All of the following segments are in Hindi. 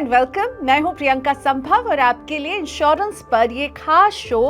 And welcome. मैं हूं प्रियंका संभव और आपके लिए इंश्योरेंस पर ये खास शो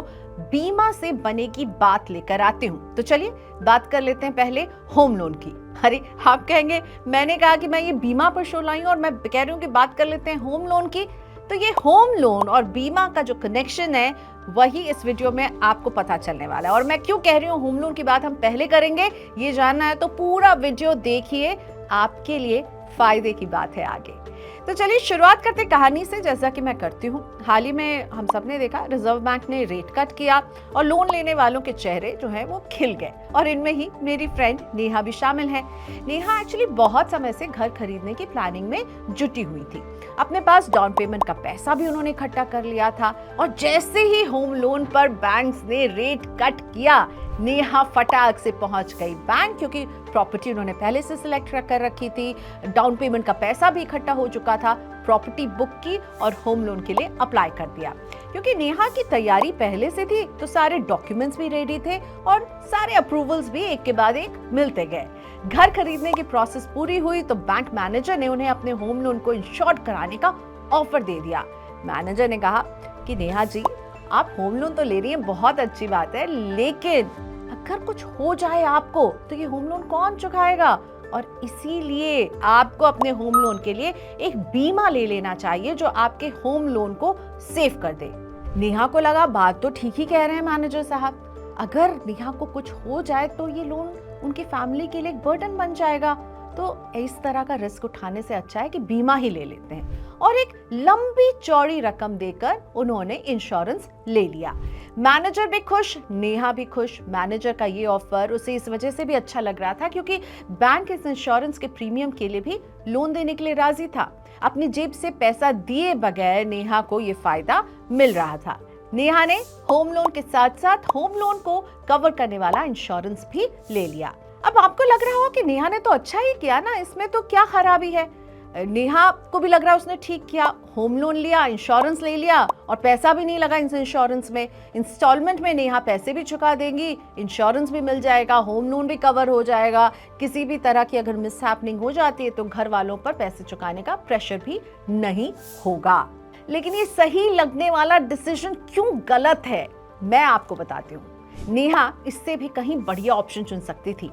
बीमा से बने की बात लेकर आती हूं। तो चलिए बात कर लेते हैं पहले होम लोन की। अरे आप कहेंगे मैंने कहा कि मैं ये बीमा पर शो लाई हूं और मैं कह रही हूं कि बात कर लेते हैं होम लोन की। तो ये होम लोन और बीमा का जो कनेक्शन है वही इस वीडियो में आपको पता चलने वाला है। और मैं क्यों कह रही हूँ होम लोन की बात हम पहले करेंगे, ये जानना है तो पूरा वीडियो देखिए, आपके लिए फायदे की बात है आगे। तो चलिए शुरुआत करते हैं कहानी से, जैसा कि मैं करती हूँ। हाल ही में हम सब ने देखा रिजर्व बैंक ने रेट कट किया और लोन लेने वालों के चेहरे जो हैं वो खिल गए, और इनमें ही मेरी फ्रेंड नेहा भी शामिल है। नेहा एक्चुअली बहुत समय से घर खरीदने की प्लानिंग में जुटी हुई थी। अपने पास डाउन पेमेंट का पैसा भी उन्होंने इकट्ठा कर लिया था, और जैसे ही होम लोन पर बैंक्स ने रेट कट किया, नेहा फटाक से पहुंच गई बैंक, क्योंकि प्रॉपर्टी उन्होंने पहले से सिलेक्ट कर रखी थी, डाउन पेमेंट का पैसा भी इकट्ठा हो चुका था, प्रॉपर्टी बुक की और होम लोन के लिए अप्लाई कर दिया। क्योंकि नेहा की तैयारी पहले से थी तो सारे डॉक्यूमेंट्स भी रेडी थे और सारे अप्रूवल्स भी एक के बाद एक मिलते गए। घर खरीदने की प्रोसेस पूरी हुई तो बैंक मैनेजर ने उन्हें अपने होम लोन को इंश्योर्ड कराने का ऑफर दे दिया। मैनेजर ने कहा कि नेहा जी, आप होम लोन तो ले रही हैं, बहुत अच्छी बात है, लेकिन अगर कुछ हो जाए आपको तो ये होम लोन कौन चुकाएगा? और इसीलिए आपको अपने होम लोन के लिए एक बीमा ले लेना चाहिए जो आपके होम लोन को सेव कर दे। नेहा को लगा बात तो ठीक ही कह रहे हैं मैनेजर साहब, अगर नेहा को कुछ हो जाए तो ये लोन उनकी फैमिली के लिए एक बर्डन बन जाएगा, तो इस तरह का रिस्क उठाने से अच्छा है कि बीमा ही ले लेते हैं। और एक लंबी चौड़ी रकम देकर उन्होंने इंश्योरेंस ले लिया। मैनेजर भी खुश, नेहा भी खुश। मैनेजर का ये ऑफर उसे इस वजह से भी अच्छा लग रहा था क्योंकि बैंक इस इंश्योरेंस के प्रीमियम के लिए भी लोन देने के लिए राजी था। अपनी जेब से पैसा दिए बगैर नेहा को ये फायदा मिल रहा था। नेहा ने होम लोन के साथ साथ होम लोन को कवर करने वाला इंश्योरेंस भी ले लिया। अब आपको लग रहा हो कि नेहा ने तो अच्छा ही किया ना, इसमें तो क्या खराबी है? नेहा को भी लग रहा है उसने ठीक किया, होम लोन लिया, इंश्योरेंस ले लिया और पैसा भी नहीं लगा इस इंश्योरेंस में। इंस्टॉलमेंट में नेहा पैसे भी चुका देंगी, इंश्योरेंस भी मिल जाएगा, होम लोन भी कवर हो जाएगा। किसी भी तरह की अगर मिसहैपनिंग हो जाती है तो घर वालों पर पैसे चुकाने का प्रेशर भी नहीं होगा। लेकिन ये सही लगने वाला डिसीजन क्यों गलत है, मैं आपको बताती हूँ। नेहा इससे भी कहीं बढ़िया ऑप्शन चुन सकती थी।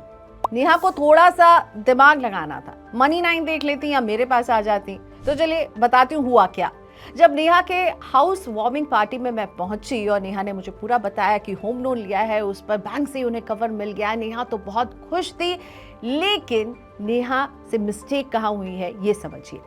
नेहा को थोड़ा सा दिमाग लगाना था, मनी 9 देख लेती या मेरे पास आ जाती। तो चलिए बताती हूँ हुआ क्या। जब नेहा के हाउस वार्मिंग पार्टी में मैं पहुंची और नेहा ने मुझे पूरा बताया कि होम लोन लिया है, उस पर बैंक से उन्हें कवर मिल गया, नेहा तो बहुत खुश थी। लेकिन नेहा से मिस्टेक कहाँ हुई है ये समझिए।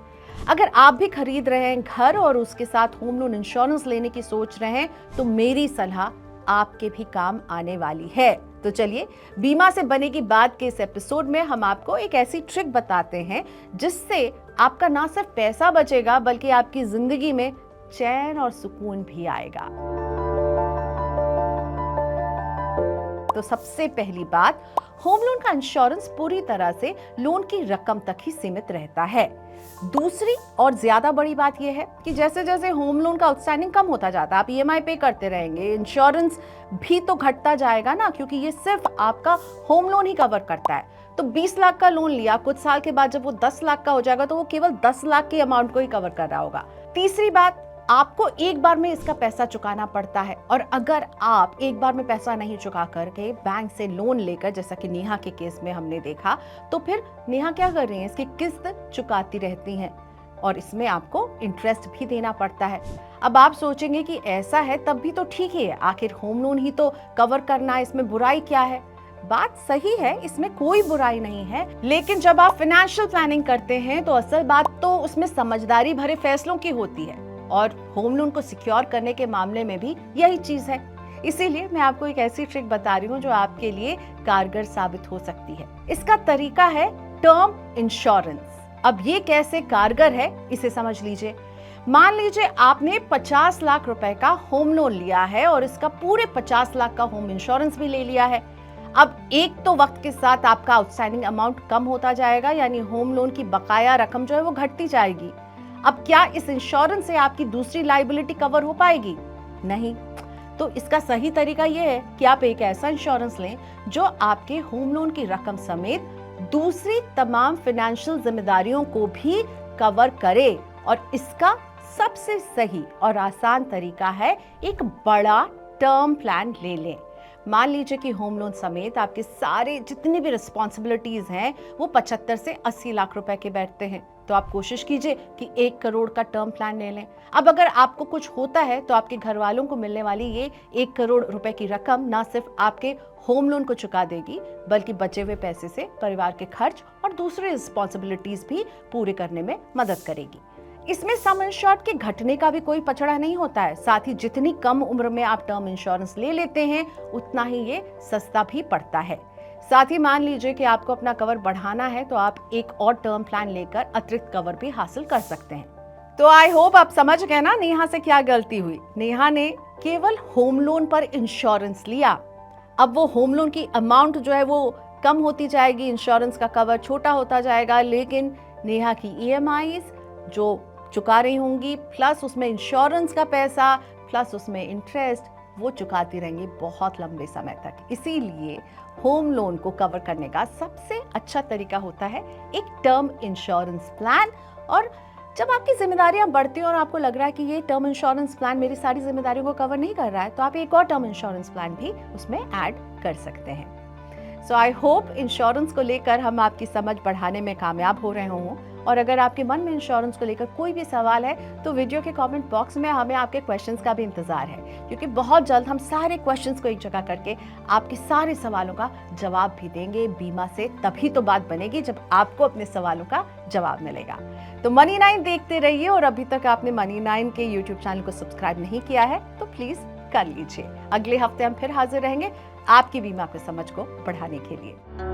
अगर आप भी खरीद रहे हैं घर और उसके साथ होम लोन इंश्योरेंस लेने की सोच रहे हैं तो मेरी सलाह आपके भी काम आने वाली है। तो चलिए बीमा से बनेगी बात के इस एपिसोड में हम आपको एक ऐसी ट्रिक बताते हैं जिससे आपका ना सिर्फ पैसा बचेगा बल्कि आपकी जिंदगी में चैन और सुकून भी आएगा। तो सबसे पहली बात, होम लोन का इंश्योरेंस पूरी तरह से लोन की रकम तक ही सीमित रहता है। दूसरी और ज्यादा बड़ी बात यह है कि जैसे जैसे होम लोन का आउटस्टैंडिंग कम होता जाता है, आप ईएमआई पे करते रहेंगे, इंश्योरेंस भी तो घटता जाएगा ना, क्योंकि ये सिर्फ आपका होम लोन ही कवर करता है। तो 20 लाख का लोन लिया, कुछ साल के बाद जब वो 10 लाख का हो जाएगा तो वो केवल 10 लाख के अमाउंट को ही कवर कर रहा होगा। तीसरी बात, आपको एक बार में इसका पैसा चुकाना पड़ता है, और अगर आप एक बार में पैसा नहीं चुका करके बैंक से लोन लेकर, जैसा कि नेहा के केस में हमने देखा, तो फिर नेहा क्या कर रही है, इसकी किस्त चुकाती रहती हैं और इसमें आपको इंटरेस्ट भी देना पड़ता है। अब आप सोचेंगे कि ऐसा है तब भी तो ठीक ही है, आखिर होम लोन ही तो कवर करना है, इसमें बुराई क्या है? बात सही है, इसमें कोई बुराई नहीं है, लेकिन जब आप फाइनेंशियल प्लानिंग करते हैं तो असल बात तो उसमें समझदारी भरे फैसलों की होती है, और होम लोन को सिक्योर करने के मामले में भी यही चीज है। इसीलिए मैं आपको एक ऐसी ट्रिक बता रही हूँ जो आपके लिए कारगर साबित हो सकती है। इसका तरीका है टर्म इंश्योरेंस। अब ये कैसे कारगर है इसे समझ लीजिए। मान लीजिए आपने 50 लाख रुपए का होम लोन लिया है और इसका पूरे 50 लाख का होम इंश्योरेंस भी ले लिया है। अब एक तो वक्त के साथ आपका आउटस्टैंडिंग अमाउंट कम होता जाएगा, यानी होम लोन की बकाया रकम जो है वो घटती जाएगी। अब क्या इस इंश्योरेंस से आपकी दूसरी लायबिलिटी कवर हो पाएगी? नहीं। तो इसका सही तरीका यह है कि आप एक ऐसा इंश्योरेंस लें जो आपके होम लोन की रकम समेत दूसरी तमाम फाइनेंशियल जिम्मेदारियों को भी कवर करे, और इसका सबसे सही और आसान तरीका है एक बड़ा टर्म प्लान ले लें। मान लीजिए कि होम लोन समेत आपके सारे जितनी भी रिस्पॉन्सिबिलिटीज हैं वो 75 से 80 लाख रुपए के बैठते हैं, तो आप कोशिश कीजिए कि 1 करोड़ का टर्म प्लान ले लें। अब अगर आपको कुछ होता है तो आपके घर वालों को मिलने वाली ये 1 करोड़ रुपए की रकम ना सिर्फ आपके होम लोन को चुका देगी, बल्कि बचे हुए पैसे से परिवार के खर्च और दूसरे रिस्पॉन्सिबिलिटीज भी पूरे करने में मदद करेगी। इसमें सम इंश्योर्ड के घटने का भी कोई पचड़ा नहीं होता है। साथ ही जितनी कम उम्र में आप टर्म इंश्योरेंस ले लेते हैं उतना ही ये सस्ता भी पड़ता है। साथ ही मान लीजिए कि आपको अपना कवर बढ़ाना है तो आप एक और टर्म प्लान लेकर अतिरिक्त कवर भी हासिल कर सकते हैं। तो आई होप आप समझ गए ना नेहा से क्या गलती हुई। नेहा ने केवल होम लोन पर इंश्योरेंस लिया। अब वो होम लोन की अमाउंट जो है वो कम होती जाएगी, इंश्योरेंस का कवर छोटा होता जाएगा, लेकिन नेहा की ईएमआईज जो चुका रही होंगी प्लस उसमें इंश्योरेंस का पैसा प्लस उसमें इंटरेस्ट वो चुकाती रहेंगी बहुत लंबे समय तक। इसीलिए होम लोन को कवर करने का सबसे अच्छा तरीका होता है एक टर्म इंश्योरेंस प्लान। और जब आपकी जिम्मेदारियां बढ़ती हैं और आपको लग रहा है कि ये टर्म इंश्योरेंस प्लान मेरी सारी जिम्मेदारियों को कवर नहीं कर रहा है, तो आप एक और टर्म इंश्योरेंस प्लान भी उसमें ऐड कर सकते हैं। सो आई होप इंश्योरेंस को लेकर हम आपकी समझ बढ़ाने में कामयाब हो रहे हों। और अगर आपके मन में इंश्योरेंस को लेकर कोई भी सवाल है तो वीडियो के कमेंट बॉक्स में हमें आपके क्वेश्चंस का भी इंतजार है, क्योंकि बहुत जल्द हम सारे क्वेश्चंस को एक जगह करके आपके सारे सवालों का जवाब भी देंगे। बीमा से तभी तो बात बनेगी जब आपको अपने सवालों का जवाब मिलेगा। तो मनी 9 देखते रहिए, और अभी तक आपने मनी 9 के यूट्यूब चैनल को सब्सक्राइब नहीं किया है तो प्लीज कर लीजिए। अगले हफ्ते हम फिर हाजिर रहेंगे आपकी बीमा की समझ को बढ़ाने के लिए।